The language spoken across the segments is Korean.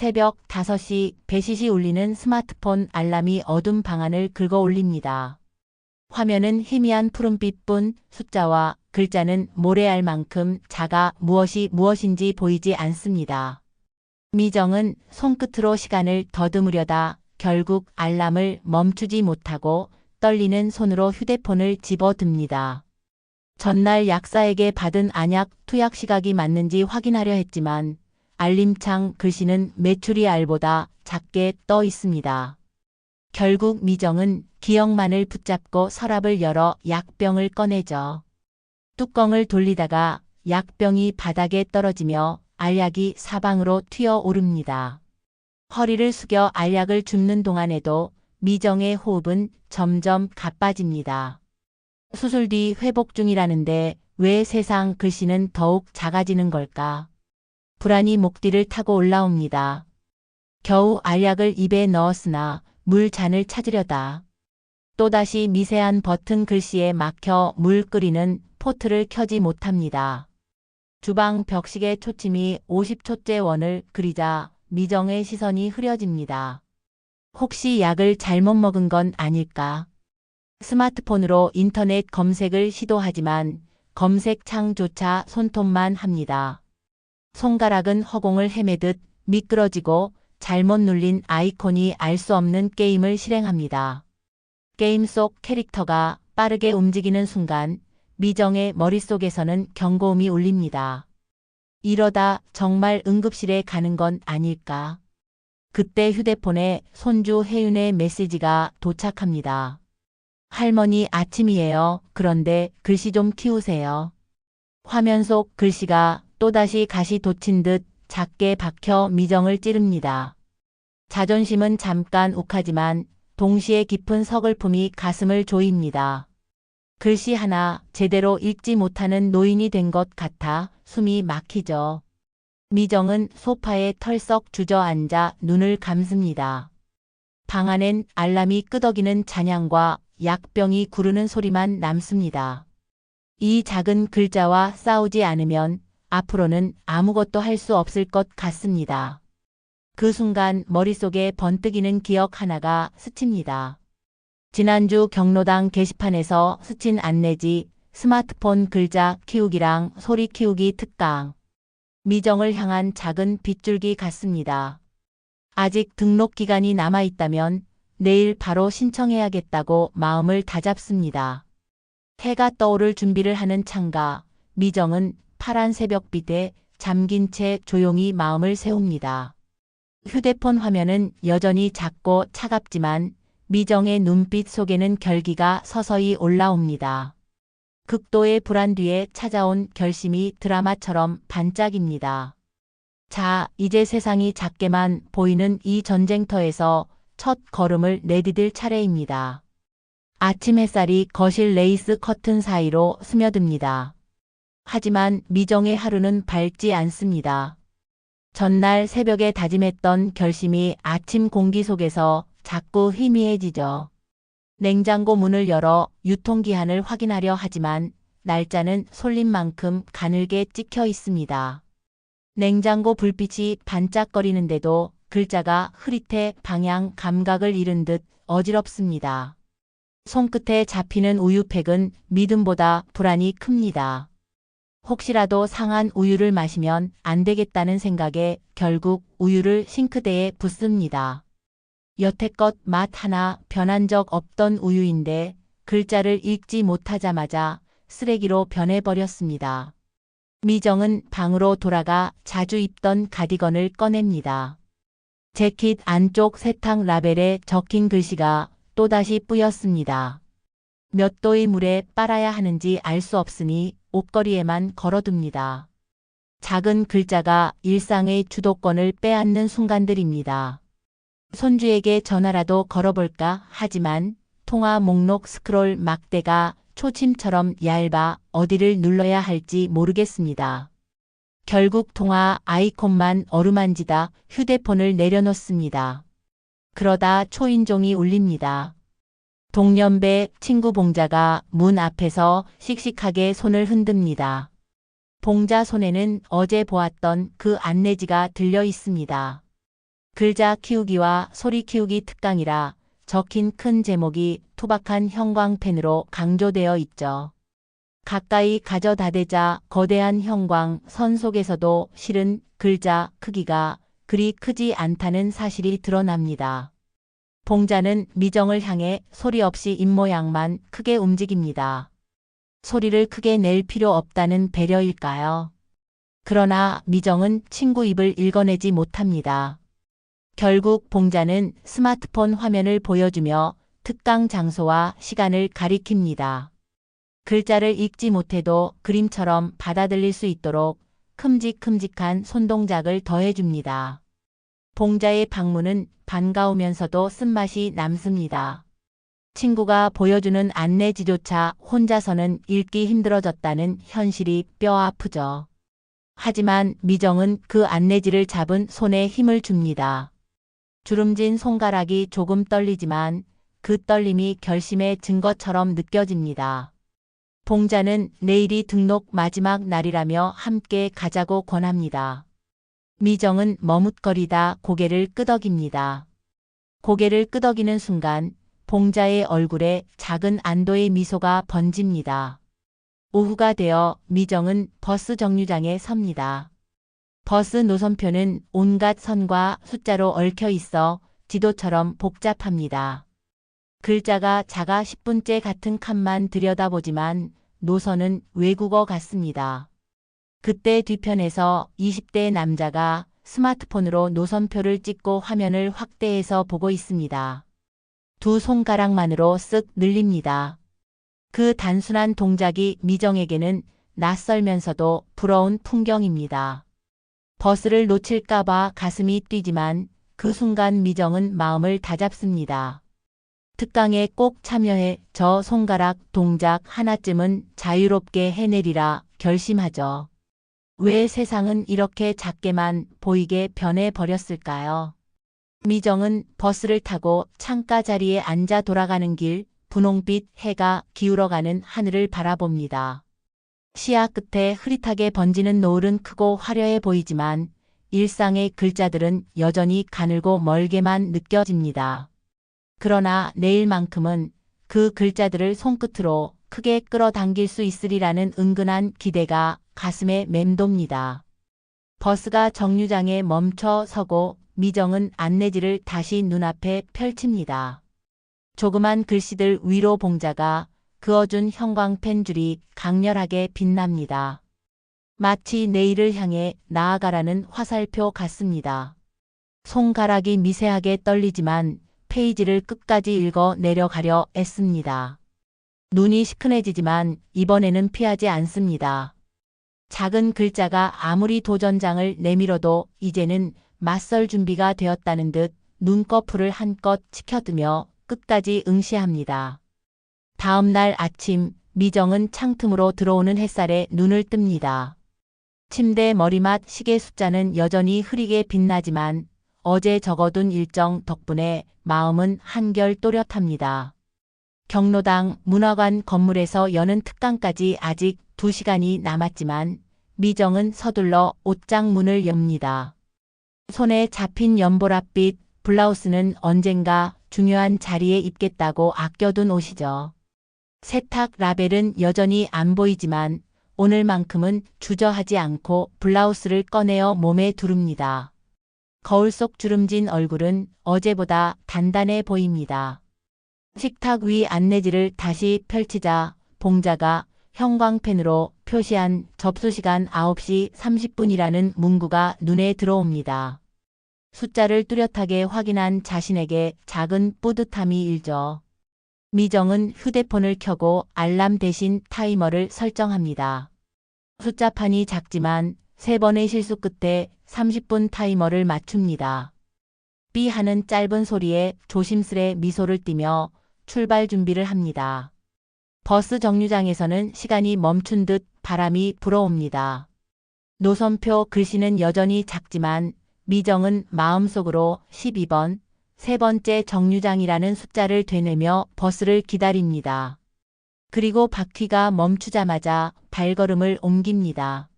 새벽 5시 배시시 울리는 스마트폰 알람이 어둠 방 안을 긁어 올립니다. 화면은 희미한 푸른빛뿐 숫자와 글자는 모래알 만큼 작아 무엇이 무엇인지 보이지 않습니다. 미정은 손끝으로 시간을 더듬으려다 결국 알람을 멈추지 못하고 떨리는 손으로 휴대폰을 집어듭니다. 전날 약사에게 받은 안약 투약 시각이 맞는지 확인하려 했지만 알림창 글씨는 메추리 알보다 작게 떠 있습니다. 결국 미정은 기억만을 붙잡고 서랍을 열어 약병을 꺼내죠. 뚜껑을 돌리다가 약병이 바닥에 떨어지며 알약이 사방으로 튀어오릅니다. 허리를 숙여 알약을 줍는 동안에도 미정의 호흡은 점점 가빠집니다. 수술 뒤 회복 중이라는데 왜 세상 글씨는 더욱 작아지는 걸까? 불안이 목뒤를 타고 올라옵니다. 겨우 알약을 입에 넣었으나 물잔을 찾으려다 또다시 미세한 버튼 글씨에 막혀 물 끓이는 포트를 켜지 못합니다. 주방 벽식의 초침이 50초째 원을 그리자 미정의 시선이 흐려집니다. 혹시 약을 잘못 먹은 건 아닐까? 스마트폰으로 인터넷 검색을 시도하지만 검색창조차 손톱만 합니다. 손가락은 허공을 헤매듯 미끄러지고 잘못 눌린 아이콘이 알 수 없는 게임을 실행합니다. 게임 속 캐릭터가 빠르게 움직이는 순간 미정의 머릿속에서는 경고음이 울립니다. 이러다 정말 응급실에 가는 건 아닐까? 그때 휴대폰에 손주 혜윤의 메시지가 도착합니다. 할머니 아침이에요. 그런데 글씨 좀 키우세요. 화면 속 글씨가 또다시 가시 돋친 듯 작게 박혀 미정을 찌릅니다. 자존심은 잠깐 욱하지만 동시에 깊은 서글픔이 가슴을 조입니다. 글씨 하나 제대로 읽지 못하는 노인이 된 것 같아 숨이 막히죠. 미정은 소파에 털썩 주저앉아 눈을 감습니다. 방 안엔 알람이 끄덕이는 잔향과 약병이 구르는 소리만 남습니다. 이 작은 글자와 싸우지 않으면 앞으로는 아무것도 할 수 없을 것 같습니다. 그 순간 머릿속에 번뜩이는 기억 하나가 스칩니다. 지난주 경로당 게시판에서 스친 안내지 스마트폰 글자 키우기랑 소리 키우기 특강. 미정을 향한 작은 빗줄기 같습니다. 아직 등록 기간이 남아있다면 내일 바로 신청해야겠다고 마음을 다잡습니다. 해가 떠오를 준비를 하는 창가, 미정은 파란 새벽빛에 잠긴 채 조용히 마음을 세웁니다. 휴대폰 화면은 여전히 작고 차갑지만 미정의 눈빛 속에는 결기가 서서히 올라옵니다. 극도의 불안 뒤에 찾아온 결심이 드라마처럼 반짝입니다. 자, 이제 세상이 작게만 보이는 이 전쟁터에서 첫 걸음을 내디딜 차례입니다. 아침 햇살이 거실 레이스 커튼 사이로 스며듭니다. 하지만 미정의 하루는 밝지 않습니다. 전날 새벽에 다짐했던 결심이 아침 공기 속에서 자꾸 희미해지죠. 냉장고 문을 열어 유통기한을 확인하려 하지만 날짜는 솔린 만큼 가늘게 찍혀 있습니다. 냉장고 불빛이 반짝거리는데도 글자가 흐릿해 방향 감각을 잃은 듯 어지럽습니다. 손끝에 잡히는 우유팩은 믿음보다 불안이 큽니다. 혹시라도 상한 우유를 마시면 안 되겠다는 생각에 결국 우유를 싱크대에 붓습니다. 여태껏 맛 하나 변한 적 없던 우유인데 글자를 읽지 못하자마자 쓰레기로 변해버렸습니다. 미정은 방으로 돌아가 자주 입던 가디건을 꺼냅니다. 재킷 안쪽 세탁 라벨에 적힌 글씨가 또다시 뿌였습니다. 몇 도의 물에 빨아야 하는지 알 수 없으니 옷걸이에만 걸어둡니다. 작은 글자가 일상의 주도권을 빼앗는 순간들입니다. 손주에게 전화라도 걸어볼까 하지만 통화 목록 스크롤 막대가 초침처럼 얇아 어디를 눌러야 할지 모르겠습니다. 결국 통화 아이콘만 어루만지다 휴대폰을 내려놓습니다. 그러다 초인종이 울립니다. 동년배 친구 봉자가 문 앞에서 씩씩하게 손을 흔듭니다. 봉자 손에는 어제 보았던 그 안내지가 들려 있습니다. 글자 키우기와 소리 키우기 특강이라 적힌 큰 제목이 투박한 형광펜으로 강조되어 있죠. 가까이 가져다 대자 거대한 형광 선 속에서도 실은 글자 크기가 그리 크지 않다는 사실이 드러납니다. 봉자는 미정을 향해 소리 없이 입모양만 크게 움직입니다. 소리를 크게 낼 필요 없다는 배려일까요? 그러나 미정은 친구 입을 읽어내지 못합니다. 결국 봉자는 스마트폰 화면을 보여주며 특강 장소와 시간을 가리킵니다. 글자를 읽지 못해도 그림처럼 받아들일 수 있도록 큼직큼직한 손동작을 더해줍니다. 봉자의 방문은 반가우면서도 쓴맛이 남습니다. 친구가 보여주는 안내지조차 혼자서는 읽기 힘들어졌다는 현실이 뼈 아프죠. 하지만 미정은 그 안내지를 잡은 손에 힘을 줍니다. 주름진 손가락이 조금 떨리지만 그 떨림이 결심의 증거처럼 느껴집니다. 봉자는 내일이 등록 마지막 날이라며 함께 가자고 권합니다. 미정은 머뭇거리다 고개를 끄덕입니다. 고개를 끄덕이는 순간 봉자의 얼굴에 작은 안도의 미소가 번집니다. 오후가 되어 미정은 버스 정류장에 섭니다. 버스 노선표는 온갖 선과 숫자로 얽혀 있어 지도처럼 복잡합니다. 글자가 작아 10분째 같은 칸만 들여다보지만 노선은 외국어 같습니다. 그때 뒤편에서 20대 남자가 스마트폰으로 노선표를 찍고 화면을 확대해서 보고 있습니다. 두 손가락만으로 쓱 늘립니다. 그 단순한 동작이 미정에게는 낯설면서도 부러운 풍경입니다. 버스를 놓칠까봐 가슴이 뛰지만 그 순간 미정은 마음을 다잡습니다. 특강에 꼭 참여해 저 손가락 동작 하나쯤은 자유롭게 해내리라 결심하죠. 왜 세상은 이렇게 작게만 보이게 변해버렸을까요? 미정은 버스를 타고 창가 자리에 앉아 돌아가는 길, 분홍빛 해가 기울어가는 하늘을 바라봅니다. 시야 끝에 흐릿하게 번지는 노을은 크고 화려해 보이지만 일상의 글자들은 여전히 가늘고 멀게만 느껴집니다. 그러나 내일만큼은 그 글자들을 손끝으로 크게 끌어당길 수 있으리라는 은근한 기대가 가슴에 맴돕니다. 버스가 정류장에 멈춰 서고 미정은 안내지를 다시 눈앞에 펼칩니다. 조그만 글씨들 위로 봉자가 그어준 형광펜 줄이 강렬하게 빛납니다. 마치 내일을 향해 나아가라는 화살표 같습니다. 손가락이 미세하게 떨리지만 페이지를 끝까지 읽어 내려가려 애씁니다. 눈이 시큰해지지만 이번에는 피하지 않습니다. 작은 글자가 아무리 도전장을 내밀어도 이제는 맞설 준비가 되었다는 듯 눈꺼풀을 한껏 치켜뜨며 끝까지 응시합니다. 다음 날 아침 미정은 창틈으로 들어오는 햇살에 눈을 뜹니다. 침대 머리맡 시계 숫자는 여전히 흐리게 빛나지만 어제 적어둔 일정 덕분에 마음은 한결 또렷합니다. 경로당 문화관 건물에서 여는 특강까지 아직 2시간이 남았지만 미정은 서둘러 옷장 문을 엽니다. 손에 잡힌 연보랏빛 블라우스는 언젠가 중요한 자리에 입겠다고 아껴둔 옷이죠. 세탁 라벨은 여전히 안 보이지만 오늘만큼은 주저하지 않고 블라우스를 꺼내어 몸에 두릅니다. 거울 속 주름진 얼굴은 어제보다 단단해 보입니다. 식탁 위 안내지를 다시 펼치자 봉자가 형광펜으로 표시한 접수시간 9시 30분이라는 문구가 눈에 들어옵니다. 숫자를 뚜렷하게 확인한 자신에게 작은 뿌듯함이 일죠. 미정은 휴대폰을 켜고 알람 대신 타이머를 설정합니다. 숫자판이 작지만 3번의 실수 끝에 30분 타이머를 맞춥니다. 삐 하는 짧은 소리에 조심스레 미소를 띠며 출발 준비를 합니다. 버스 정류장에서는 시간이 멈춘 듯 바람이 불어옵니다. 노선표 글씨는 여전히 작지만 미정은 마음속으로 12번, 3번째 정류장이라는 숫자를 되뇌며 버스를 기다립니다. 그리고 바퀴가 멈추자마자 발걸음을 옮깁니다.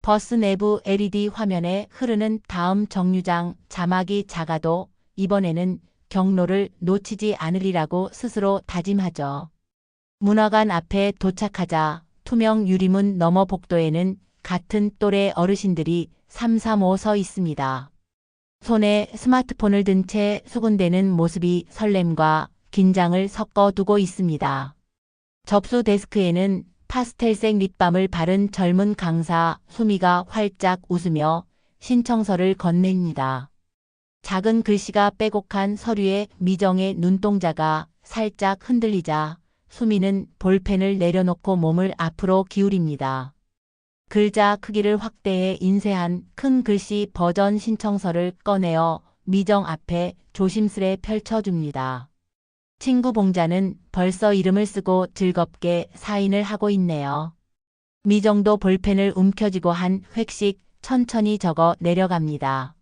버스 내부 LED 화면에 흐르는 다음 정류장 자막이 작아도 이번에는 경로를 놓치지 않으리라고 스스로 다짐하죠. 문화관 앞에 도착하자 투명 유리문 너머 복도에는 같은 또래 어르신들이 335 서 있습니다. 손에 스마트폰을 든 채 수군대는 모습이 설렘과 긴장을 섞어두고 있습니다. 접수 데스크에는 파스텔색 립밤을 바른 젊은 강사 수미가 활짝 웃으며 신청서를 건넵니다. 작은 글씨가 빼곡한 서류에 미정의 눈동자가 살짝 흔들리자 수미는 볼펜을 내려놓고 몸을 앞으로 기울입니다. 글자 크기를 확대해 인쇄한 큰 글씨 버전 신청서를 꺼내어 미정 앞에 조심스레 펼쳐줍니다. 친구 봉자는 벌써 이름을 쓰고 즐겁게 사인을 하고 있네요. 미정도 볼펜을 움켜쥐고 한 획씩 천천히 적어 내려갑니다.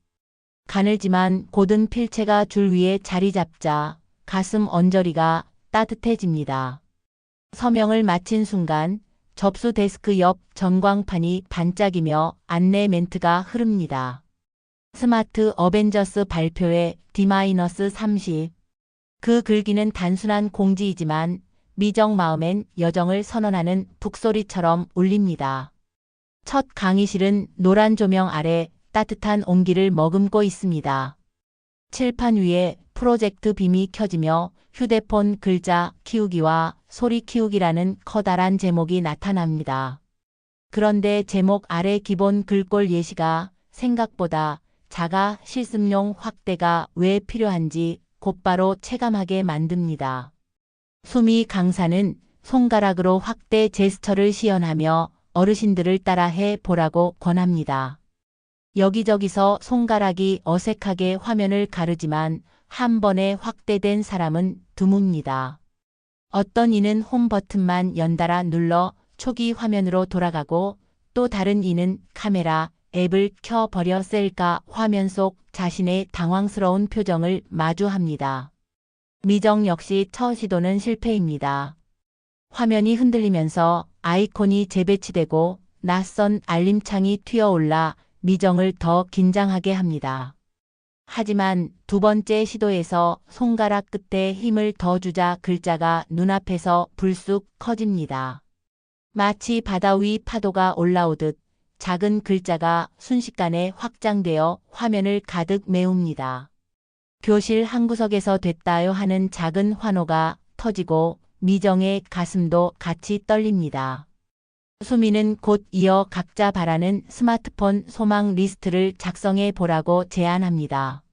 가늘지만 곧은 필체가 줄 위에 자리 잡자 가슴 언저리가 따뜻해집니다. 서명을 마친 순간 접수 데스크 옆 전광판이 반짝이며 안내 멘트가 흐릅니다. 스마트 어벤져스 발표회 D-30. 그 글귀는 단순한 공지이지만 미정 마음엔 여정을 선언하는 북소리처럼 울립니다. 첫 강의실은 노란 조명 아래 따뜻한 온기를 머금고 있습니다. 칠판 위에 프로젝트 빔이 켜지며 휴대폰 글자 키우기와 소리 키우기라는 커다란 제목이 나타납니다. 그런데 제목 아래 기본 글꼴 예시가 생각보다 작아 실습용 확대가 왜 필요한지 곧바로 체감하게 만듭니다. 수미 강사는 손가락으로 확대 제스처를 시연하며 어르신들을 따라해 보라고 권합니다. 여기저기서 손가락이 어색하게 화면을 가르지만 한 번에 확대된 사람은 드뭅니다. 어떤 이는 홈 버튼만 연달아 눌러 초기 화면으로 돌아가고 또 다른 이는 카메라 앱을 켜버려 셀카 화면 속 자신의 당황스러운 표정을 마주합니다. 미정 역시 첫 시도는 실패입니다. 화면이 흔들리면서 아이콘이 재배치되고 낯선 알림창이 튀어올라 미정을 더 긴장하게 합니다. 하지만 두 번째 시도에서 손가락 끝에 힘을 더 주자 글자가 눈앞에서 불쑥 커집니다. 마치 바다 위 파도가 올라오듯 작은 글자가 순식간에 확장되어 화면을 가득 메웁니다. 교실 한구석에서 됐다요 하는 작은 환호가 터지고 미정의 가슴도 같이 떨립니다. 수미는 곧 이어 각자 바라는 스마트폰 소망 리스트를 작성해 보라고 제안합니다.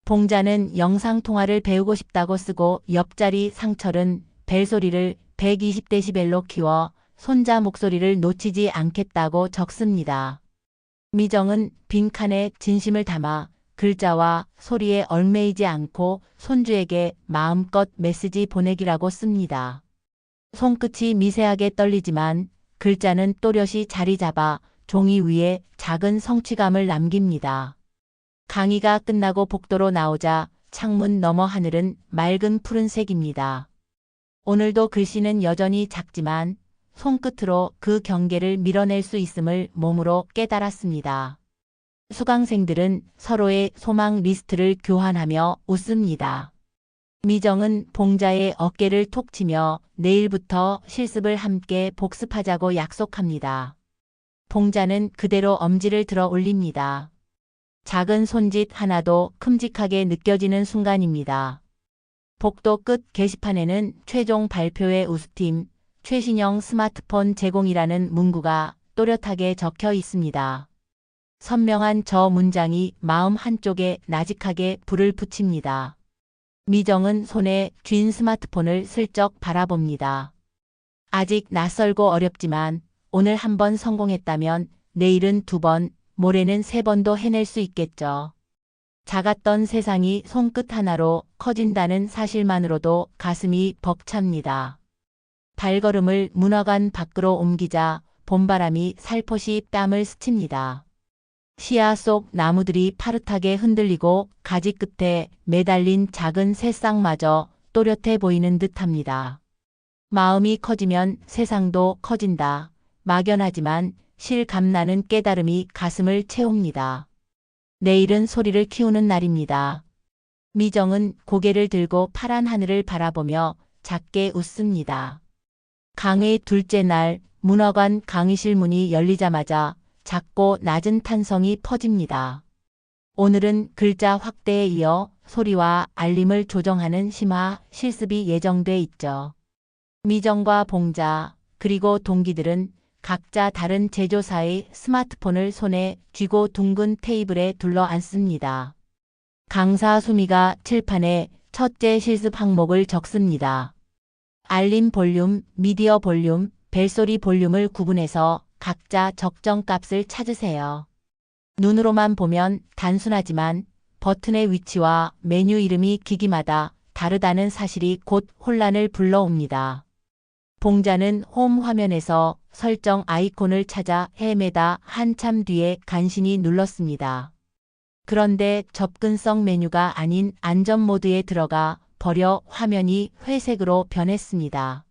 봉자는 영상통화를 배우고 싶다고 쓰고 옆자리 상철은 벨소리를 120데시벨로 키워 손자 목소리를 놓치지 않겠다고 적습니다. 미정은 빈칸에 진심을 담아 글자와 소리에 얽매이지 않고 손주에게 마음껏 메시지 보내기라고 씁니다. 손끝이 미세하게 떨리지만 글자는 또렷이 자리 잡아 종이 위에 작은 성취감을 남깁니다. 강의가 끝나고 복도로 나오자 창문 너머 하늘은 맑은 푸른색입니다. 오늘도 글씨는 여전히 작지만 손끝으로 그 경계를 밀어낼 수 있음을 몸으로 깨달았습니다. 수강생들은 서로의 소망 리스트를 교환하며 웃습니다. 미정은 봉자의 어깨를 톡 치며 내일부터 실습을 함께 복습하자고 약속합니다. 봉자는 그대로 엄지를 들어 올립니다. 작은 손짓 하나도 큼직하게 느껴지는 순간입니다. 복도 끝 게시판에는 최종 발표회 우수팀 최신형 스마트폰 제공이라는 문구가 또렷하게 적혀 있습니다. 선명한 저 문장이 마음 한쪽에 나직하게 불을 붙입니다. 미정은 손에 쥔 스마트폰을 슬쩍 바라봅니다. 아직 낯설고 어렵지만 오늘 한 번 성공했다면 내일은 2번, 모레는 3번도 해낼 수 있겠죠. 작았던 세상이 손끝 하나로 커진다는 사실만으로도 가슴이 벅찹니다. 발걸음을 문화관 밖으로 옮기자 봄바람이 살포시 뺨을 스칩니다. 시야 속 나무들이 파릇하게 흔들리고 가지 끝에 매달린 작은 새싹마저 또렷해 보이는 듯합니다. 마음이 커지면 세상도 커진다. 막연하지만 실감나는 깨달음이 가슴을 채웁니다. 내일은 소리를 키우는 날입니다. 미정은 고개를 들고 파란 하늘을 바라보며 작게 웃습니다. 강의 둘째 날 문화관 강의실 문이 열리자마자 작고 낮은 탄성이 퍼집니다. 오늘은 글자 확대에 이어 소리와 알림을 조정하는 심화 실습이 예정돼 있죠. 미정과 봉자 그리고 동기들은 각자 다른 제조사의 스마트폰을 손에 쥐고 둥근 테이블에 둘러 앉습니다. 강사 수미가 칠판에 첫째 실습 항목을 적습니다. 알림 볼륨, 미디어 볼륨, 벨소리 볼륨을 구분해서 각자 적정 값을 찾으세요. 눈으로만 보면 단순하지만 버튼의 위치와 메뉴 이름이 기기마다 다르다는 사실이 곧 혼란을 불러옵니다. 봉자는 홈 화면에서 설정 아이콘을 찾아 헤매다 한참 뒤에 간신히 눌렀습니다. 그런데 접근성 메뉴가 아닌 안전 모드에 들어가 버려 화면이 회색으로 변했습니다.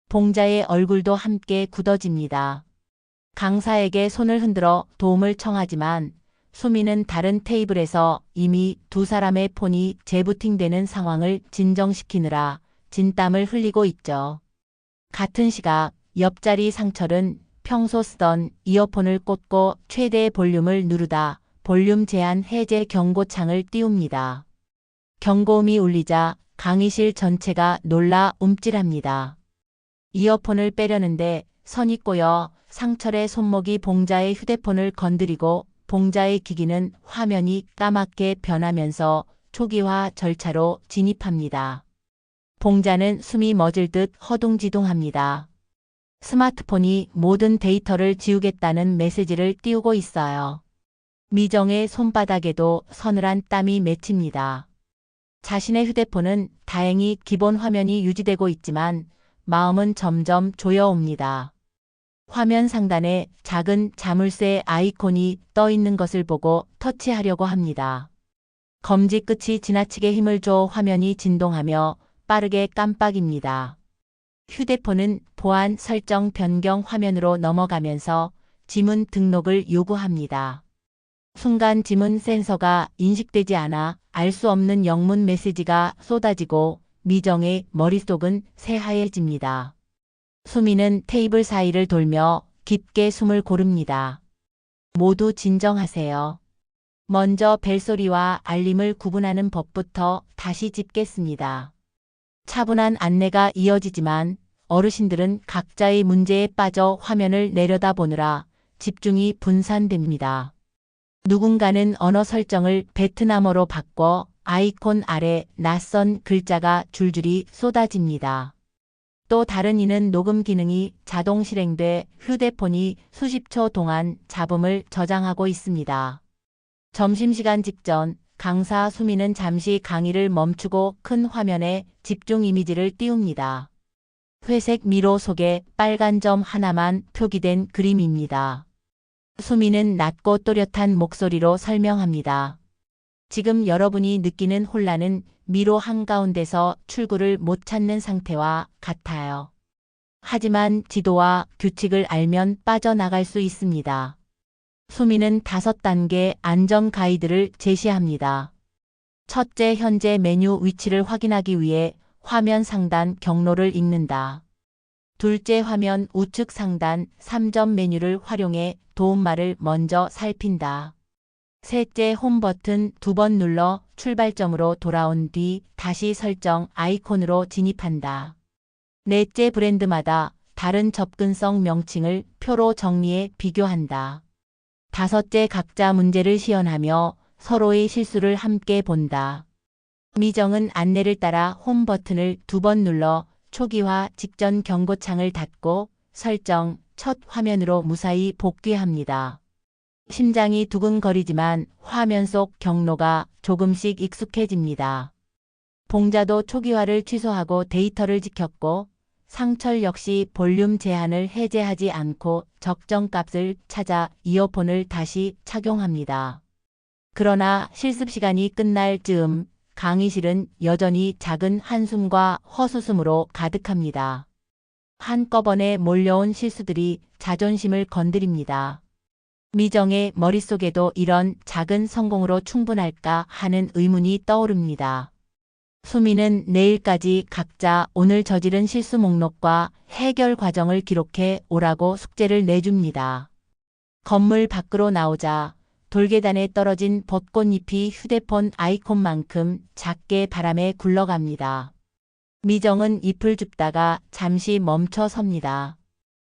봉자의 얼굴도 함께 굳어집니다. 강사에게 손을 흔들어 도움을 청하지만 수미는 다른 테이블에서 이미 두 사람의 폰이 재부팅되는 상황을 진정시키느라 진땀을 흘리고 있죠. 같은 시각 옆자리 상철은 평소 쓰던 이어폰을 꽂고 최대 볼륨을 누르다 볼륨 제한 해제 경고창을 띄웁니다. 경고음이 울리자 강의실 전체가 놀라 움찔합니다. 이어폰을 빼려는데 선이 꼬여 상철의 손목이 봉자의 휴대폰을 건드리고 봉자의 기기는 화면이 까맣게 변하면서 초기화 절차로 진입합니다. 봉자는 숨이 멎을 듯 허둥지둥합니다. 스마트폰이 모든 데이터를 지우겠다는 메시지를 띄우고 있어요. 미정의 손바닥에도 서늘한 땀이 맺힙니다. 자신의 휴대폰은 다행히 기본 화면이 유지되고 있지만 마음은 점점 조여옵니다. 화면 상단에 작은 자물쇠 아이콘이 떠 있는 것을 보고 터치하려고 합니다. 검지 끝이 지나치게 힘을 줘 화면이 진동하며 빠르게 깜빡입니다. 휴대폰은 보안 설정 변경 화면으로 넘어가면서 지문 등록을 요구합니다. 순간 지문 센서가 인식되지 않아 알 수 없는 영문 메시지가 쏟아지고 미정의 머릿속은 새하얘집니다. 수미는 테이블 사이를 돌며 깊게 숨을 고릅니다. 모두 진정하세요. 먼저 벨소리와 알림을 구분하는 법부터 다시 짚겠습니다. 차분한 안내가 이어지지만 어르신들은 각자의 문제에 빠져 화면을 내려다보느라 집중이 분산됩니다. 누군가는 언어 설정을 베트남어로 바꿔 아이콘 아래 낯선 글자가 줄줄이 쏟아집니다. 또 다른 이는 녹음 기능이 자동 실행돼 휴대폰이 수십 초 동안 잡음을 저장하고 있습니다. 점심시간 직전 강사 수미는 잠시 강의를 멈추고 큰 화면에 집중 이미지를 띄웁니다. 회색 미로 속에 빨간 점 하나만 표기된 그림입니다. 수미는 낮고 또렷한 목소리로 설명합니다. 지금 여러분이 느끼는 혼란은 미로 한가운데서 출구를 못 찾는 상태와 같아요. 하지만 지도와 규칙을 알면 빠져나갈 수 있습니다. 수미는 5단계 안전 가이드를 제시합니다. 첫째, 현재 메뉴 위치를 확인하기 위해 화면 상단 경로를 읽는다. 둘째, 화면 우측 상단 3점 메뉴를 활용해 도움말을 먼저 살핀다. 셋째, 홈 버튼 2번 눌러 출발점으로 돌아온 뒤 다시 설정 아이콘으로 진입한다. 넷째, 브랜드마다 다른 접근성 명칭을 표로 정리해 비교한다. 다섯째, 각자 문제를 시연하며 서로의 실수를 함께 본다. 미정은 안내를 따라 홈 버튼을 2번 눌러 초기화 직전 경고창을 닫고 설정 첫 화면으로 무사히 복귀합니다. 심장이 두근거리지만 화면 속 경로가 조금씩 익숙해집니다. 봉자도 초기화를 취소하고 데이터를 지켰고 상철 역시 볼륨 제한을 해제하지 않고 적정 값을 찾아 이어폰을 다시 착용합니다. 그러나 실습 시간이 끝날 즈음 강의실은 여전히 작은 한숨과 헛웃음으로 가득합니다. 한꺼번에 몰려온 실수들이 자존심을 건드립니다. 미정의 머릿속에도 이런 작은 성공으로 충분할까 하는 의문이 떠오릅니다. 수미는 내일까지 각자 오늘 저지른 실수 목록과 해결 과정을 기록해 오라고 숙제를 내줍니다. 건물 밖으로 나오자 돌계단에 떨어진 벚꽃잎이 휴대폰 아이콘만큼 작게 바람에 굴러갑니다. 미정은 잎을 줍다가 잠시 멈춰 섭니다.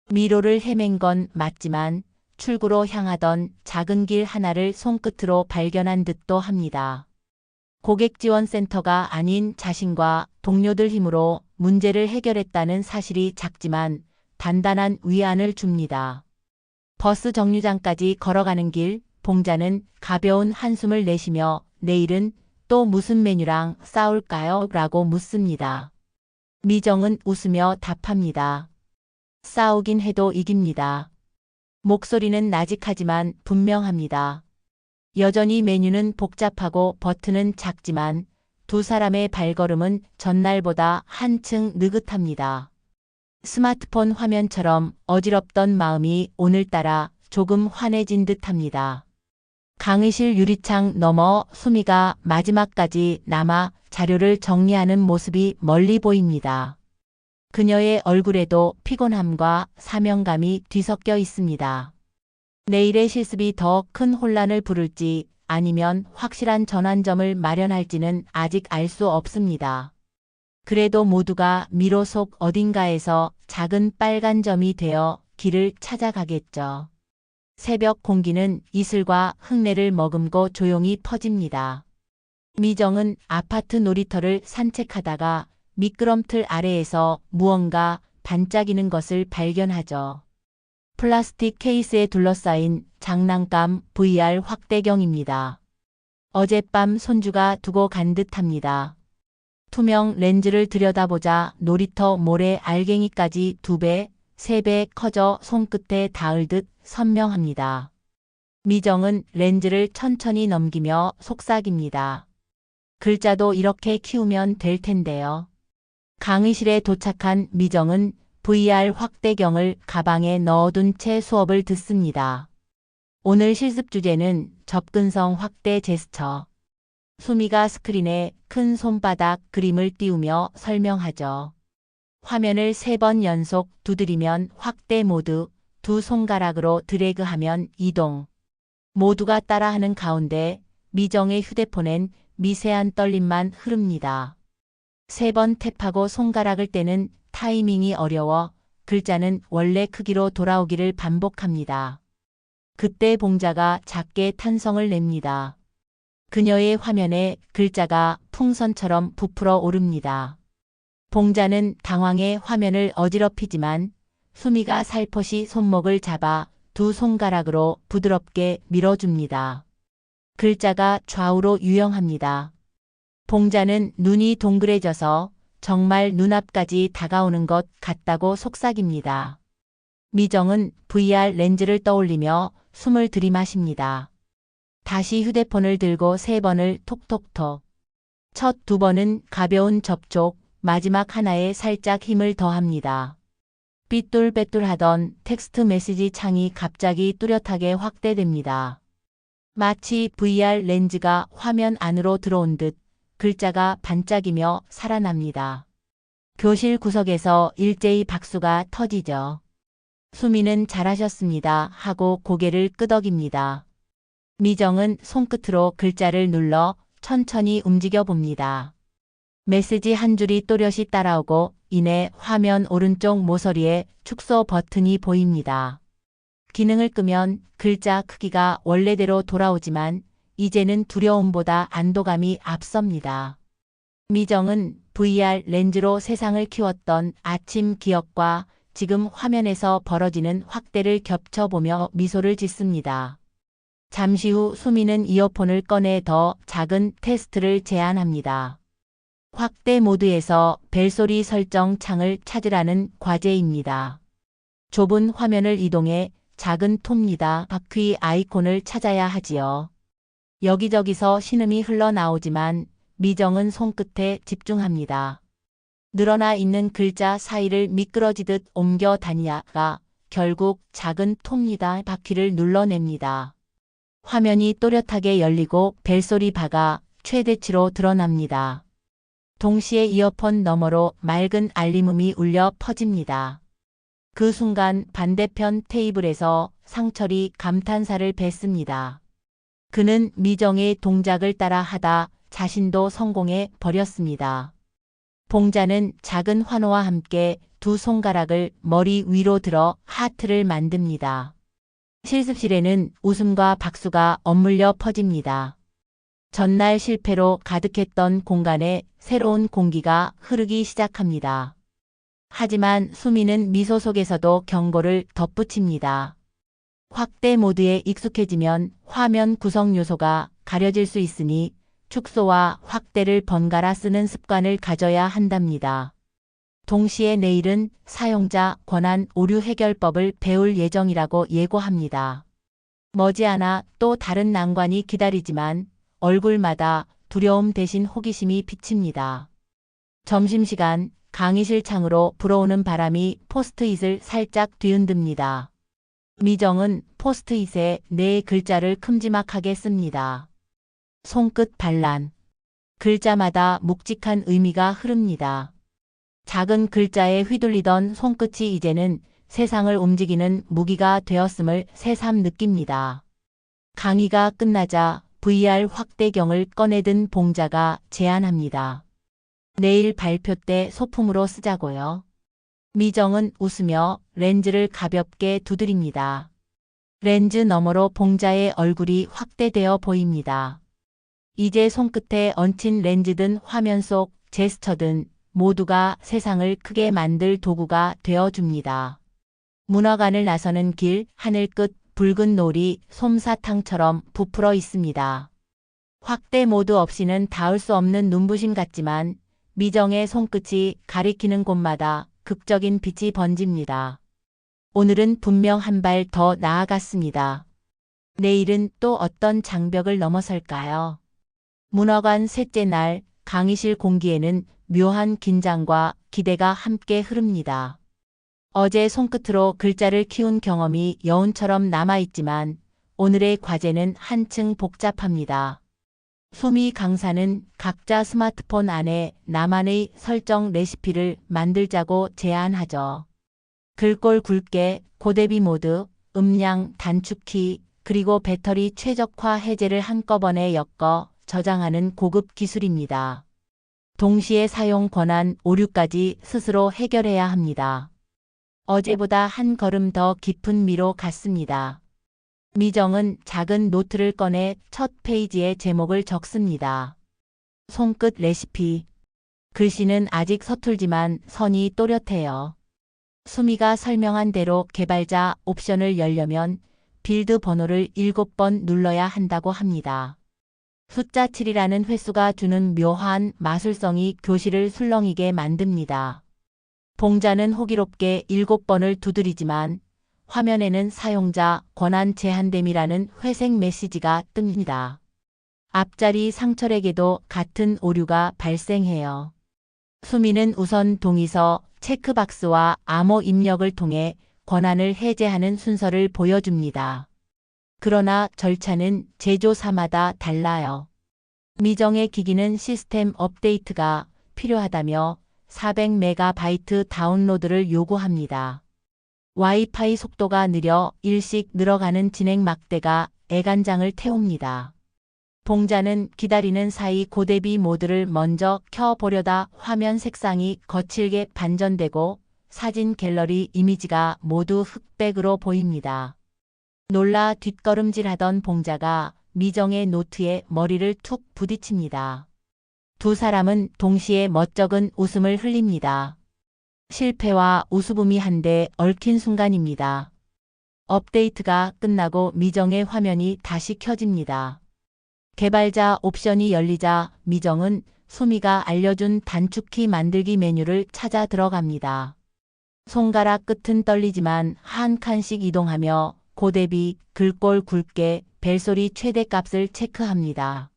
미로를 헤맨 건 맞지만 출구로 향하던 작은 길 하나를 손끝으로 발견한 듯도 합니다. 고객지원센터가 아닌 자신과 동료들 힘으로 문제를 해결했다는 사실이 작지만 단단한 위안을 줍니다. 버스 정류장까지 걸어가는 길, 봉자는 가벼운 한숨을 내쉬며 내일은 또 무슨 메뉴랑 싸울까요? 라고 묻습니다. 미정은 웃으며 답합니다. 싸우긴 해도 이깁니다. 목소리는 나직하지만 분명합니다. 여전히 메뉴는 복잡하고 버튼은 작지만 두 사람의 발걸음은 전날보다 한층 느긋합니다. 스마트폰 화면처럼 어지럽던 마음이 오늘따라 조금 환해진 듯합니다. 강의실 유리창 너머 수미가 마지막까지 남아 자료를 정리하는 모습이 멀리 보입니다. 그녀의 얼굴에도 피곤함과 사명감이 뒤섞여 있습니다. 내일의 실습이 더 큰 혼란을 부를지 아니면 확실한 전환점을 마련할지는 아직 알 수 없습니다. 그래도 모두가 미로 속 어딘가에서 작은 빨간 점이 되어 길을 찾아가겠죠. 새벽 공기는 이슬과 흙내를 머금고 조용히 퍼집니다. 미정은 아파트 놀이터를 산책하다가 미끄럼틀 아래에서 무언가 반짝이는 것을 발견하죠. 플라스틱 케이스에 둘러싸인 장난감 VR 확대경입니다. 어젯밤 손주가 두고 간 듯합니다. 투명 렌즈를 들여다보자 놀이터 모래 알갱이까지 2배, 3배 커져 손끝에 닿을 듯 선명합니다. 미정은 렌즈를 천천히 넘기며 속삭입니다. 글자도 이렇게 키우면 될 텐데요. 강의실에 도착한 미정은 VR 확대경을 가방에 넣어둔 채 수업을 듣습니다. 오늘 실습 주제는 접근성 확대 제스처. 수미가 스크린에 큰 손바닥 그림을 띄우며 설명하죠. 화면을 3번 연속 두드리면 확대 모드, 두 손가락으로 드래그하면 이동. 모두가 따라하는 가운데 미정의 휴대폰엔 미세한 떨림만 흐릅니다. 3번 탭하고 손가락을 떼는 타이밍이 어려워 글자는 원래 크기로 돌아오기를 반복합니다. 그때 봉자가 작게 탄성을 냅니다. 그녀의 화면에 글자가 풍선처럼 부풀어 오릅니다. 봉자는 당황해 화면을 어지럽히지만 수미가 살포시 손목을 잡아 두 손가락으로 부드럽게 밀어줍니다. 글자가 좌우로 유영합니다. 봉자는 눈이 동그래져서 정말 눈앞까지 다가오는 것 같다고 속삭입니다. 미정은 VR 렌즈를 떠올리며 숨을 들이마십니다. 다시 휴대폰을 들고 3번을 톡톡톡. 첫 2번은 가벼운 접촉, 마지막 하나에 살짝 힘을 더합니다. 삐뚤빼뚤하던 텍스트 메시지 창이 갑자기 뚜렷하게 확대됩니다. 마치 VR 렌즈가 화면 안으로 들어온 듯 글자가 반짝이며 살아납니다. 교실 구석에서 일제히 박수가 터지죠. 수미는 잘하셨습니다 하고 고개를 끄덕입니다. 미정은 손끝으로 글자를 눌러 천천히 움직여 봅니다. 메시지 한 줄이 또렷이 따라오고 이내 화면 오른쪽 모서리에 축소 버튼이 보입니다. 기능을 끄면 글자 크기가 원래대로 돌아오지만 이제는 두려움보다 안도감이 앞섭니다. 미정은 VR 렌즈로 세상을 키웠던 아침 기억과 지금 화면에서 벌어지는 확대를 겹쳐보며 미소를 짓습니다. 잠시 후 수미는 이어폰을 꺼내 더 작은 테스트를 제안합니다. 확대 모드에서 벨소리 설정 창을 찾으라는 과제입니다. 좁은 화면을 이동해 작은 톱니다. 바퀴 아이콘을 찾아야 하지요. 여기저기서 신음이 흘러나오지만 미정은 손끝에 집중합니다. 늘어나 있는 글자 사이를 미끄러지듯 옮겨 다니다가 결국 작은 톱니다 바퀴를 눌러냅니다. 화면이 또렷하게 열리고 벨소리 바가 최대치로 드러납니다. 동시에 이어폰 너머로 맑은 알림음이 울려 퍼집니다. 그 순간 반대편 테이블에서 상철이 감탄사를 뱉습니다. 그는 미정의 동작을 따라 하다 자신도 성공해 버렸습니다. 봉자는 작은 환호와 함께 두 손가락을 머리 위로 들어 하트를 만듭니다. 실습실에는 웃음과 박수가 엇물려 퍼집니다. 전날 실패로 가득했던 공간에 새로운 공기가 흐르기 시작합니다. 하지만 수미는 미소 속에서도 경고를 덧붙입니다. 확대 모드에 익숙해지면 화면 구성 요소가 가려질 수 있으니 축소와 확대를 번갈아 쓰는 습관을 가져야 한답니다. 동시에 내일은 사용자 권한 오류 해결법을 배울 예정이라고 예고합니다. 머지않아 또 다른 난관이 기다리지만 얼굴마다 두려움 대신 호기심이 비칩니다. 점심시간 강의실 창으로 불어오는 바람이 포스트잇을 살짝 뒤흔듭니다. 미정은 포스트잇에 네 글자를 큼지막하게 씁니다. 손끝 반란. 글자마다 묵직한 의미가 흐릅니다. 작은 글자에 휘둘리던 손끝이 이제는 세상을 움직이는 무기가 되었음을 새삼 느낍니다. 강의가 끝나자 VR 확대경을 꺼내든 봉자가 제안합니다. 내일 발표 때 소품으로 쓰자고요. 미정은 웃으며 렌즈를 가볍게 두드립니다. 렌즈 너머로 봉자의 얼굴이 확대되어 보입니다. 이제 손끝에 얹힌 렌즈든 화면 속 제스처든 모두가 세상을 크게 만들 도구가 되어줍니다. 문화관을 나서는 길, 하늘 끝 붉은 놀이 솜사탕처럼 부풀어 있습니다. 확대 모드 없이는 닿을 수 없는 눈부심 같지만 미정의 손끝이 가리키는 곳마다 극적인 빛이 번집니다. 오늘은 분명 한 발 더 나아갔습니다. 내일은 또 어떤 장벽을 넘어설까요? 문화관 셋째 날 강의실 공기에는 묘한 긴장과 기대가 함께 흐릅니다. 어제 손끝으로 글자를 키운 경험이 여운처럼 남아있지만 오늘의 과제는 한층 복잡합니다. 수미 강사는 각자 스마트폰 안에 나만의 설정 레시피를 만들자고 제안하죠. 글꼴 굵게, 고대비 모드, 음량 단축키, 그리고 배터리 최적화 해제를 한꺼번에 엮어 저장하는 고급 기술입니다. 동시에 사용 권한 오류까지 스스로 해결해야 합니다. 어제보다 한 걸음 더 깊은 미로 갔습니다. 미정은 작은 노트를 꺼내 첫 페이지에 제목을 적습니다. 손끝 레시피. 글씨는 아직 서툴지만 선이 또렷해요. 수미가 설명한 대로 개발자 옵션을 열려면 빌드 번호를 7번 눌러야 한다고 합니다. 숫자 7이라는 횟수가 주는 묘한 마술성이 교실을 술렁이게 만듭니다. 봉자는 호기롭게 7번을 두드리지만 화면에는 사용자 권한 제한됨이라는 회색 메시지가 뜹니다. 앞자리 상철에게도 같은 오류가 발생해요. 수미는 우선 동의서, 체크박스와 암호 입력을 통해 권한을 해제하는 순서를 보여줍니다. 그러나 절차는 제조사마다 달라요. 미정의 기기는 시스템 업데이트가 필요하다며 400MB 다운로드를 요구합니다. 와이파이 속도가 느려 일씩 늘어가는 진행 막대가 애간장을 태웁니다. 봉자는 기다리는 사이 고대비 모드를 먼저 켜보려다 화면 색상이 거칠게 반전되고 사진 갤러리 이미지가 모두 흑백으로 보입니다. 놀라 뒷걸음질하던 봉자가 미정의 노트에 머리를 툭 부딪힙니다. 두 사람은 동시에 멋쩍은 웃음을 흘립니다. 실패와 우스움이 한데 얽힌 순간입니다. 업데이트가 끝나고 미정의 화면이 다시 켜집니다. 개발자 옵션이 열리자 미정은 수미가 알려준 단축키 만들기 메뉴를 찾아 들어갑니다. 손가락 끝은 떨리지만 한 칸씩 이동하며 고대비, 글꼴 굵게, 벨소리 최대값을 체크합니다.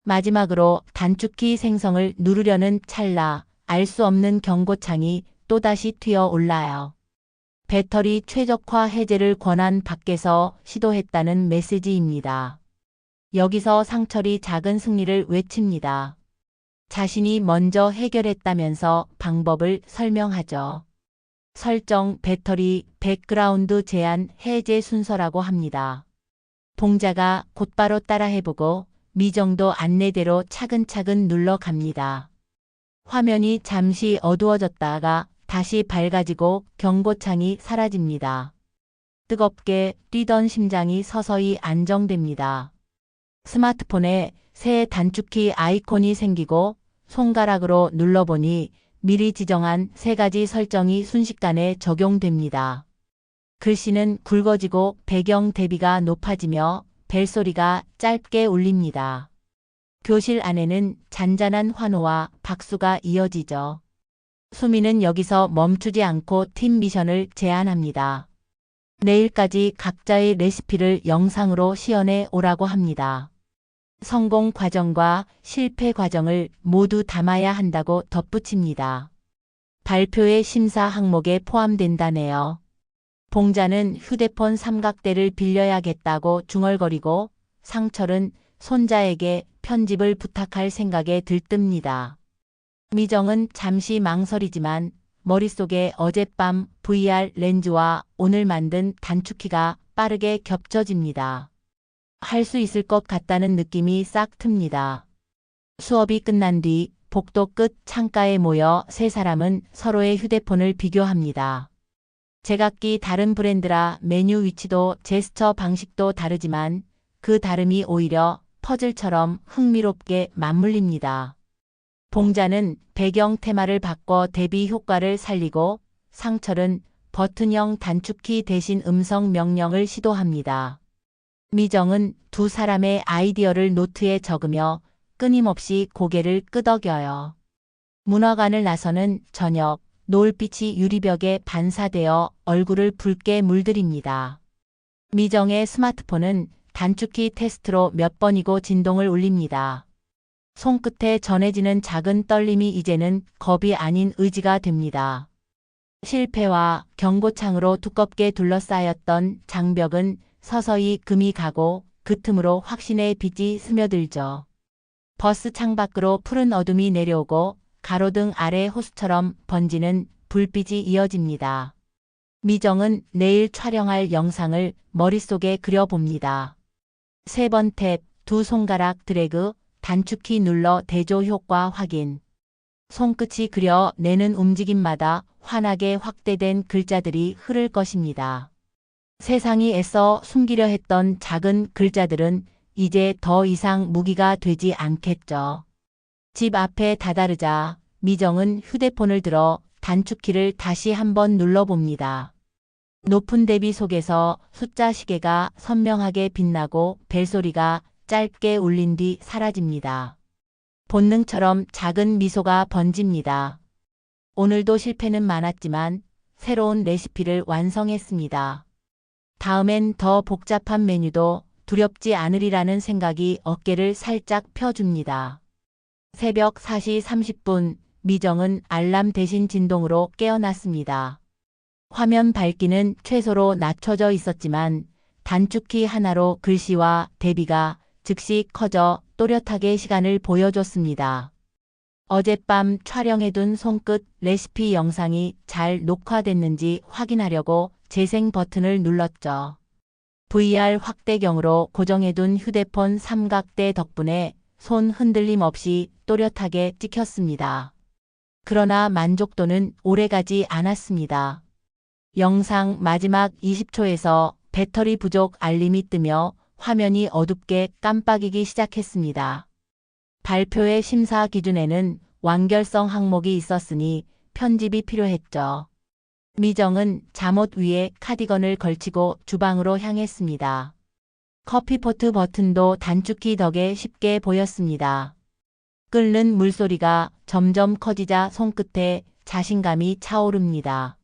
마지막으로 단축키 생성을 누르려는 찰나 알 수 없는 경고창이 또다시 튀어 올라요. 배터리 최적화 해제를 권한 밖에서 시도했다는 메시지입니다. 여기서 상철이 작은 승리를 외칩니다. 자신이 먼저 해결했다면서 방법을 설명하죠. 설정 배터리 백그라운드 제한 해제 순서라고 합니다. 봉자가 곧바로 따라해보고 미정도 안내대로 차근차근 눌러갑니다. 화면이 잠시 어두워졌다가 다시 밝아지고 경고창이 사라집니다. 뜨겁게 뛰던 심장이 서서히 안정됩니다. 스마트폰에 새 단축키 아이콘이 생기고 손가락으로 눌러보니 미리 지정한 3가지 설정이 순식간에 적용됩니다. 글씨는 굵어지고 배경 대비가 높아지며 벨소리가 짧게 울립니다. 교실 안에는 잔잔한 환호와 박수가 이어지죠. 수미는 여기서 멈추지 않고 팀 미션을 제안합니다. 내일까지 각자의 레시피를 영상으로 시연해 오라고 합니다. 성공 과정과 실패 과정을 모두 담아야 한다고 덧붙입니다. 발표의 심사 항목에 포함된다네요. 봉자는 휴대폰 삼각대를 빌려야겠다고 중얼거리고 상철은 손자에게 편집을 부탁할 생각에 들뜹니다. 미정은 잠시 망설이지만 머릿속에 어젯밤 VR 렌즈와 오늘 만든 단축키가 빠르게 겹쳐집니다. 할 수 있을 것 같다는 느낌이 싹 틉니다. 수업이 끝난 뒤 복도 끝 창가에 모여 3사람은 서로의 휴대폰을 비교합니다. 제각기 다른 브랜드라 메뉴 위치도 제스처 방식도 다르지만 그 다름이 오히려 퍼즐처럼 흥미롭게 맞물립니다. 봉자는 배경 테마를 바꿔 대비 효과를 살리고 상철은 버튼형 단축키 대신 음성 명령을 시도합니다. 미정은 2사람의 아이디어를 노트에 적으며 끊임없이 고개를 끄덕여요. 문화관을 나서는 저녁, 노을빛이 유리벽에 반사되어 얼굴을 붉게 물들입니다. 미정의 스마트폰은 단축키 테스트로 몇 번이고 진동을 울립니다. 손끝에 전해지는 작은 떨림이 이제는 겁이 아닌 의지가 됩니다. 실패와 경고창으로 두껍게 둘러싸였던 장벽은 서서히 금이 가고 그 틈으로 확신의 빛이 스며들죠. 버스 창밖으로 푸른 어둠이 내려오고 가로등 아래 호수처럼 번지는 불빛이 이어집니다. 미정은 내일 촬영할 영상을 머릿속에 그려봅니다. 3번 탭, 2손가락 드래그, 단축키 눌러 대조 효과 확인. 손끝이 그려내는 움직임마다 환하게 확대된 글자들이 흐를 것입니다. 세상이 애써 숨기려 했던 작은 글자들은 이제 더 이상 무기가 되지 않겠죠. 집 앞에 다다르자 미정은 휴대폰을 들어 단축키를 다시 한번 눌러봅니다. 높은 대비 속에서 숫자 시계가 선명하게 빛나고 벨소리가 짧게 울린 뒤 사라집니다. 본능처럼 작은 미소가 번집니다. 오늘도 실패는 많았지만 새로운 레시피를 완성했습니다. 다음엔 더 복잡한 메뉴도 두렵지 않으리라는 생각이 어깨를 살짝 펴줍니다. 새벽 4시 30분 미정은 알람 대신 진동으로 깨어났습니다. 화면 밝기는 최소로 낮춰져 있었지만 단축키 하나로 글씨와 대비가 즉시 커져 또렷하게 시간을 보여줬습니다. 어젯밤 촬영해둔 손끝 레시피 영상이 잘 녹화됐는지 확인하려고 재생 버튼을 눌렀죠. VR 확대경으로 고정해둔 휴대폰 삼각대 덕분에 손 흔들림 없이 또렷하게 찍혔습니다. 그러나 만족도는 오래가지 않았습니다. 영상 마지막 20초에서 배터리 부족 알림이 뜨며 화면이 어둡게 깜빡이기 시작했습니다. 발표의 심사 기준에는 완결성 항목이 있었으니 편집이 필요했죠. 미정은 잠옷 위에 카디건을 걸치고 주방으로 향했습니다. 커피포트 버튼도 단축키 덕에 쉽게 보였습니다. 끓는 물소리가 점점 커지자 손끝에 자신감이 차오릅니다.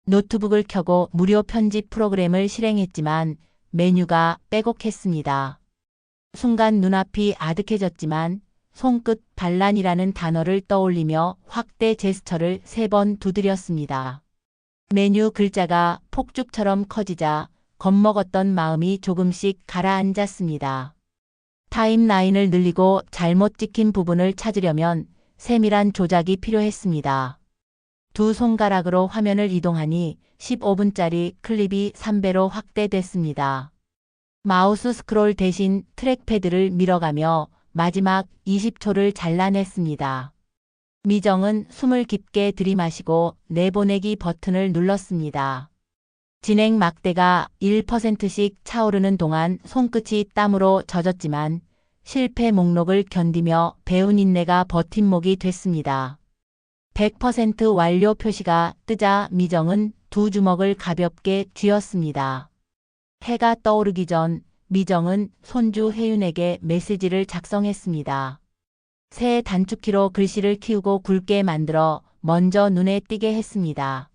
노트북을 켜고 무료 편집 프로그램을 실행했지만 메뉴가 빼곡했습니다. 순간 눈앞이 아득해졌지만 손끝 반란이라는 단어를 떠올리며 확대 제스처를 3번 두드렸습니다. 메뉴 글자가 폭죽처럼 커지자 겁먹었던 마음이 조금씩 가라앉았습니다. 타임라인을 늘리고 잘못 찍힌 부분을 찾으려면 세밀한 조작이 필요했습니다. 두 손가락으로 화면을 이동하니 15분짜리 클립이 3배로 확대됐습니다. 마우스 스크롤 대신 트랙패드를 밀어가며 마지막 20초를 잘라냈습니다. 미정은 숨을 깊게 들이마시고 내보내기 버튼을 눌렀습니다. 진행 막대가 1%씩 차오르는 동안 손끝이 땀으로 젖었지만 실패 목록을 견디며 배운 인내가 버팀목이 됐습니다. 100% 완료 표시가 뜨자 미정은 두 주먹을 가볍게 쥐었습니다. 해가 떠오르기 전 미정은 손주 혜윤에게 메시지를 작성했습니다. 새 단축키로 글씨를 키우고 굵게 만들어 먼저 눈에 띄게 했습니다.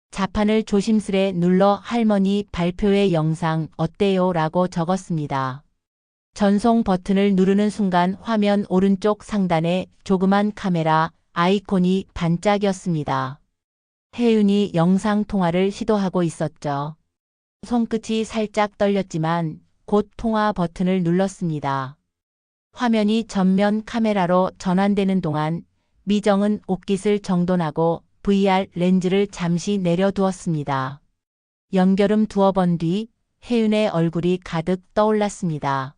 자판을 조심스레 눌러 할머니 발표회 영상 어때요? 라고 적었습니다. 전송 버튼을 누르는 순간 화면 오른쪽 상단에 조그만 카메라 아이콘이 반짝였습니다. 혜윤이 영상 통화를 시도하고 있었죠. 손끝이 살짝 떨렸지만 곧 통화 버튼을 눌렀습니다. 화면이 전면 카메라로 전환되는 동안 미정은 옷깃을 정돈하고 VR 렌즈를 잠시 내려두었습니다. 연결음 두어 번 뒤 혜윤의 얼굴이 가득 떠올랐습니다.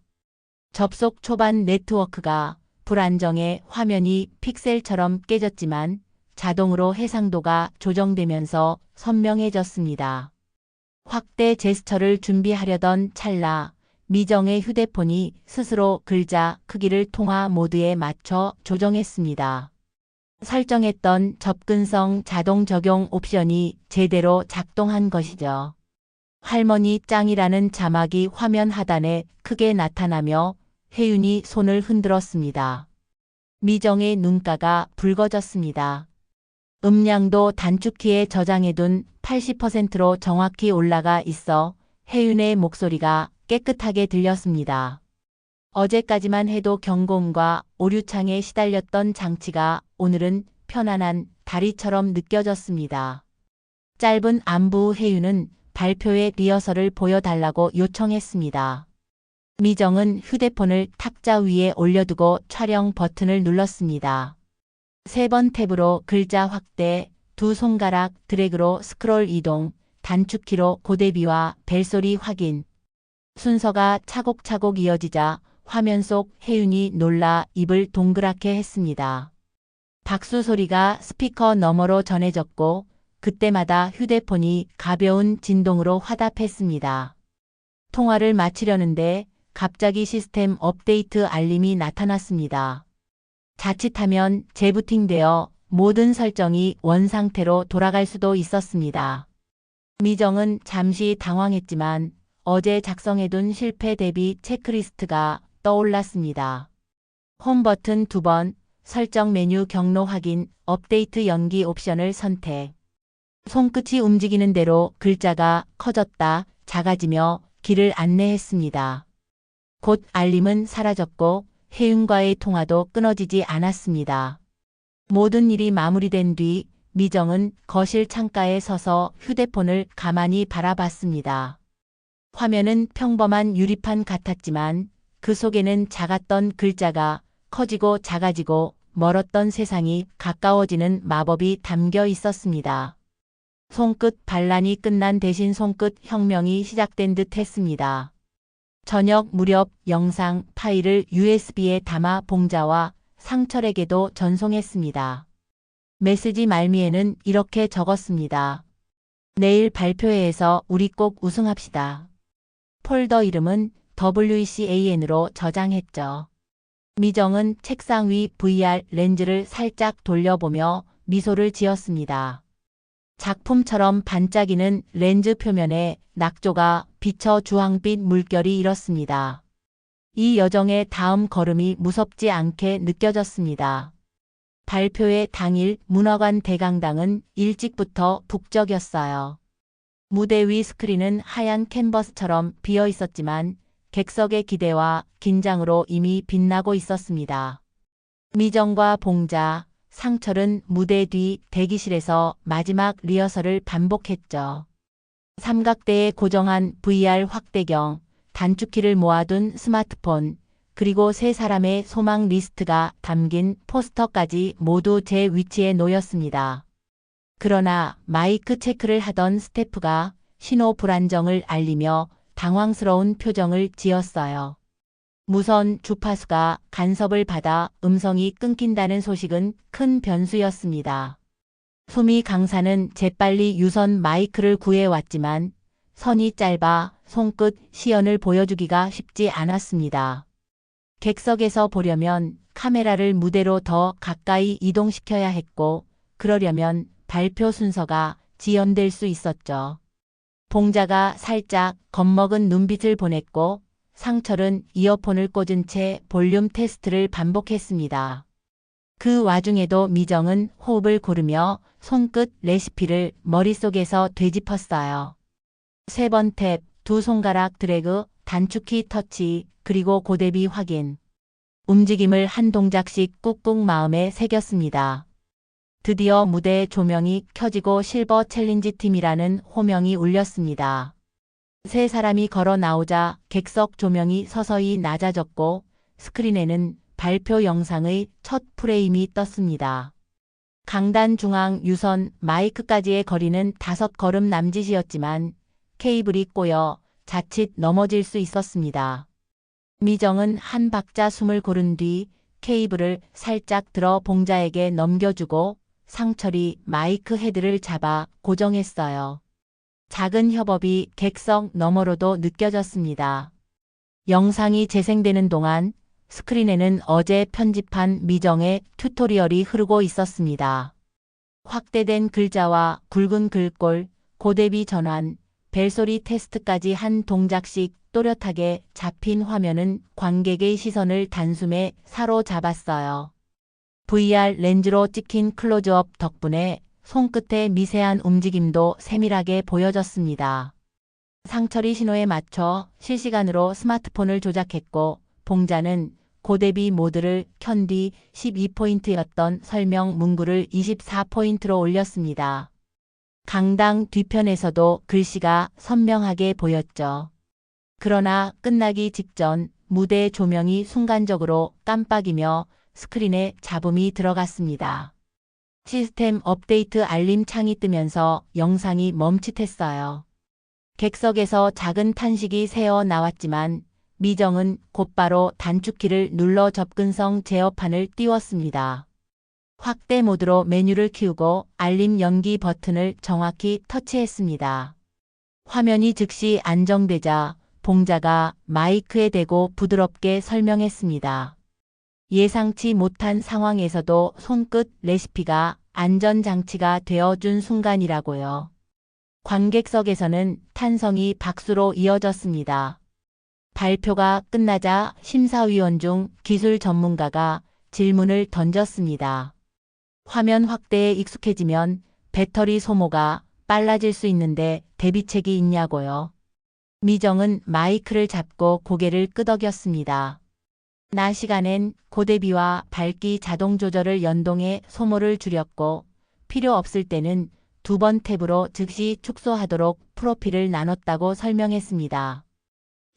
접속 초반 네트워크가 불안정해 화면이 픽셀처럼 깨졌지만 자동으로 해상도가 조정되면서 선명해졌습니다. 확대 제스처를 준비하려던 찰나 미정의 휴대폰이 스스로 글자 크기를 통화 모드에 맞춰 조정했습니다. 설정했던 접근성 자동 적용 옵션이 제대로 작동한 것이죠. 할머니 짱이라는 자막이 화면 하단에 크게 나타나며 혜윤이 손을 흔들었습니다. 미정의 눈가가 붉어졌습니다. 음량도 단축키에 저장해둔 80%로 정확히 올라가 있어 혜윤의 목소리가 깨끗하게 들렸습니다. 어제까지만 해도 경고음과 오류창에 시달렸던 장치가 오늘은 편안한 다리처럼 느껴졌습니다. 짧은 안부 후 혜윤은 발표회 리허설을 보여달라고 요청했습니다. 미정은 휴대폰을 탁자 위에 올려두고 촬영 버튼을 눌렀습니다. 3번 탭으로 글자 확대, 두 손가락 드래그로 스크롤 이동, 단축키로 고대비와 벨소리 확인. 순서가 차곡차곡 이어지자 화면 속 혜윤이 놀라 입을 동그랗게 했습니다. 박수 소리가 스피커 너머로 전해졌고 그때마다 휴대폰이 가벼운 진동으로 화답했습니다. 통화를 마치려는데 갑자기 시스템 업데이트 알림이 나타났습니다. 자칫하면 재부팅되어 모든 설정이 원상태로 돌아갈 수도 있었습니다. 미정은 잠시 당황했지만 어제 작성해둔 실패 대비 체크리스트가 떠올랐습니다. 홈 버튼 2번, 설정 메뉴 경로 확인, 업데이트 연기 옵션을 선택. 손끝이 움직이는 대로 글자가 커졌다, 작아지며 길을 안내했습니다. 곧 알림은 사라졌고 혜윤과의 통화도 끊어지지 않았습니다. 모든 일이 마무리된 뒤 미정은 거실 창가에 서서 휴대폰을 가만히 바라봤습니다. 화면은 평범한 유리판 같았지만 그 속에는 작았던 글자가 커지고 작아지고 멀었던 세상이 가까워지는 마법이 담겨 있었습니다. 손끝 반란이 끝난 대신 손끝 혁명이 시작된 듯 했습니다. 저녁 무렵 영상 파일을 USB에 담아 봉자와 상철에게도 전송했습니다. 메시지 말미에는 이렇게 적었습니다. 내일 발표회에서 우리 꼭 우승합시다. 폴더 이름은 WCAN으로 저장했죠. 미정은 책상 위 VR 렌즈를 살짝 돌려보며 미소를 지었습니다. 작품처럼 반짝이는 렌즈 표면에 낙조가 비쳐 주황빛 물결이 일었습니다. 이 여정의 다음 걸음이 무섭지 않게 느껴졌습니다. 발표회 당일 문화관 대강당은 일찍부터 북적였어요. 무대 위 스크린은 하얀 캔버스처럼 비어 있었지만 객석의 기대와 긴장으로 이미 빛나고 있었습니다. 미정과 봉자, 상철은 무대 뒤 대기실에서 마지막 리허설을 반복했죠. 삼각대에 고정한 VR 확대경, 단축키를 모아둔 스마트폰, 그리고 세 사람의 소망 리스트가 담긴 포스터까지 모두 제 위치에 놓였습니다. 그러나 마이크 체크를 하던 스태프가 신호 불안정을 알리며 당황스러운 표정을 지었어요. 무선 주파수가 간섭을 받아 음성이 끊긴다는 소식은 큰 변수였습니다. 수미 강사는 재빨리 유선 마이크를 구해왔지만 선이 짧아 손끝 시연을 보여주기가 쉽지 않았습니다. 객석에서 보려면 카메라를 무대로 더 가까이 이동시켜야 했고, 그러려면 발표 순서가 지연될 수 있었죠. 봉자가 살짝 겁먹은 눈빛을 보냈고, 상철은 이어폰을 꽂은 채 볼륨 테스트를 반복했습니다. 그 와중에도 미정은 호흡을 고르며 손끝 레시피를 머릿속에서 되짚었어요. 3번 탭, 2손가락 드래그, 단축키 터치, 그리고 고대비 확인. 움직임을 한 동작씩 꾹꾹 마음에 새겼습니다. 드디어 무대 조명이 켜지고 실버 챌린지 팀이라는 호명이 울렸습니다. 세 사람이 걸어 나오자 객석 조명이 서서히 낮아졌고 스크린에는 발표 영상의 첫 프레임이 떴습니다. 강단 중앙 유선 마이크까지의 거리는 5걸음 남짓이었지만 케이블이 꼬여 자칫 넘어질 수 있었습니다. 미정은 한 박자 숨을 고른 뒤 케이블을 살짝 들어 봉자에게 넘겨주고 상철이 마이크 헤드를 잡아 고정했어요. 작은 협업이 객석 너머로도 느껴졌습니다. 영상이 재생되는 동안 스크린에는 어제 편집한 미정의 튜토리얼이 흐르고 있었습니다. 확대된 글자와 굵은 글꼴, 고대비 전환, 벨소리 테스트까지 한 동작씩 또렷하게 잡힌 화면은 관객의 시선을 단숨에 사로잡았어요. VR 렌즈로 찍힌 클로즈업 덕분에 손끝의 미세한 움직임도 세밀하게 보여졌습니다. 상철이 신호에 맞춰 실시간으로 스마트폰을 조작했고 봉자는 고대비 모드를 켠 뒤 12포인트였던 설명 문구를 24포인트로 올렸습니다. 강당 뒤편에서도 글씨가 선명하게 보였죠. 그러나 끝나기 직전 무대 조명이 순간적으로 깜빡이며 스크린에 잡음이 들어갔습니다. 시스템 업데이트 알림 창이 뜨면서 영상이 멈칫했어요. 객석에서 작은 탄식이 새어 나왔지만 미정은 곧바로 단축키를 눌러 접근성 제어판을 띄웠습니다. 확대 모드로 메뉴를 키우고 알림 연기 버튼을 정확히 터치했습니다. 화면이 즉시 안정되자 봉자가 마이크에 대고 부드럽게 설명했습니다. 예상치 못한 상황에서도 손끝 레시피가 안전장치가 되어준 순간이라고요. 관객석에서는 탄성이 박수로 이어졌습니다. 발표가 끝나자 심사위원 중 기술 전문가가 질문을 던졌습니다. 화면 확대에 익숙해지면 배터리 소모가 빨라질 수 있는데 대비책이 있냐고요. 미정은 마이크를 잡고 고개를 끄덕였습니다. 낮 시간엔 고대비와 밝기 자동 조절을 연동해 소모를 줄였고 필요 없을 때는 2번 탭으로 즉시 축소하도록 프로필을 나눴다고 설명했습니다.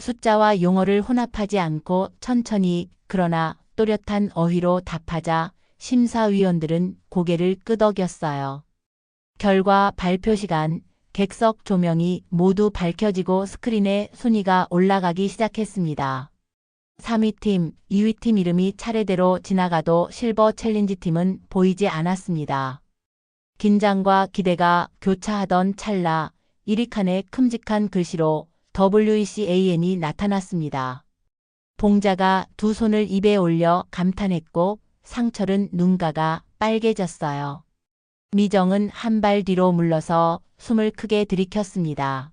숫자와 용어를 혼합하지 않고 천천히 그러나 또렷한 어휘로 답하자 심사위원들은 고개를 끄덕였어요. 결과 발표 시간, 객석 조명이 모두 밝혀지고 스크린에 순위가 올라가기 시작했습니다. 3위 팀, 2위 팀 이름이 차례대로 지나가도 실버 챌린지 팀은 보이지 않았습니다. 긴장과 기대가 교차하던 찰나 1위 칸에 큼직한 글씨로 WECAN이 나타났습니다. 봉자가 2손을 입에 올려 감탄했고 상철은 눈가가 빨개졌어요. 미정은 한 발 뒤로 물러서 숨을 크게 들이켰습니다.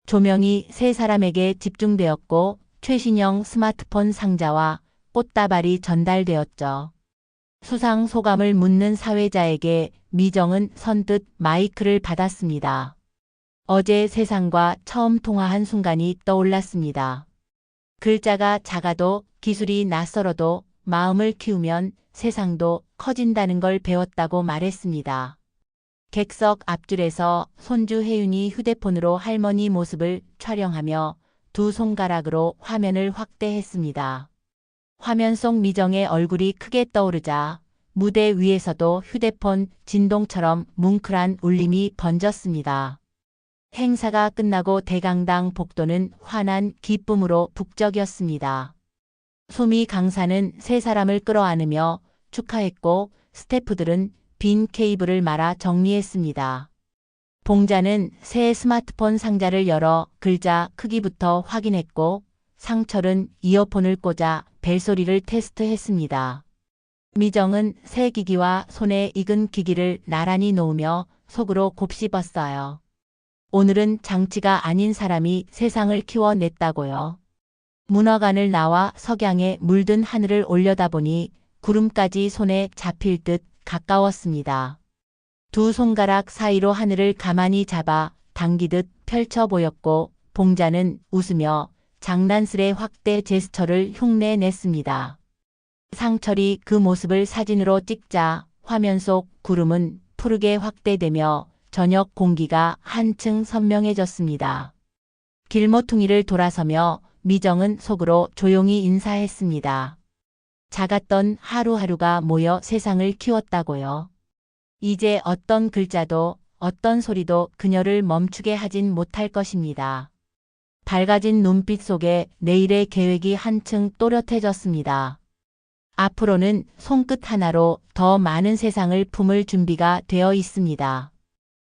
조명이 세 사람에게 집중되었고 최신형 스마트폰 상자와 꽃다발이 전달되었죠. 수상 소감을 묻는 사회자에게 미정은 선뜻 마이크를 받았습니다. 어제 세상과 처음 통화한 순간이 떠올랐습니다. 글자가 작아도 기술이 낯설어도 마음을 키우면 세상도 커진다는 걸 배웠다고 말했습니다. 객석 앞줄에서 손주 혜윤이 휴대폰으로 할머니 모습을 촬영하며 두 손가락으로 화면을 확대했습니다. 화면 속 미정의 얼굴이 크게 떠오르자 무대 위에서도 휴대폰 진동처럼 뭉클한 울림이 번졌습니다. 행사가 끝나고 대강당 복도는 환한 기쁨으로 북적였습니다. 소미 강사는 세 사람을 끌어안으며 축하했고 스태프들은 빈 케이블을 말아 정리했습니다. 봉자는 새 스마트폰 상자를 열어 글자 크기부터 확인했고 상철은 이어폰을 꽂아 벨소리를 테스트했습니다. 미정은 새 기기와 손에 익은 기기를 나란히 놓으며 속으로 곱씹었어요. 오늘은 장치가 아닌 사람이 세상을 키워냈다고요. 문화관을 나와 석양에 물든 하늘을 올려다보니 구름까지 손에 잡힐 듯 가까웠습니다. 두 손가락 사이로 하늘을 가만히 잡아 당기듯 펼쳐 보였고 봉자는 웃으며 장난스레 확대 제스처를 흉내냈습니다. 상철이 그 모습을 사진으로 찍자 화면 속 구름은 푸르게 확대되며 저녁 공기가 한층 선명해졌습니다. 길모퉁이를 돌아서며 미정은 속으로 조용히 인사했습니다. 작았던 하루하루가 모여 세상을 키웠다고요. 이제 어떤 글자도 어떤 소리도 그녀를 멈추게 하진 못할 것입니다. 밝아진 눈빛 속에 내일의 계획이 한층 또렷해졌습니다. 앞으로는 손끝 하나로 더 많은 세상을 품을 준비가 되어 있습니다.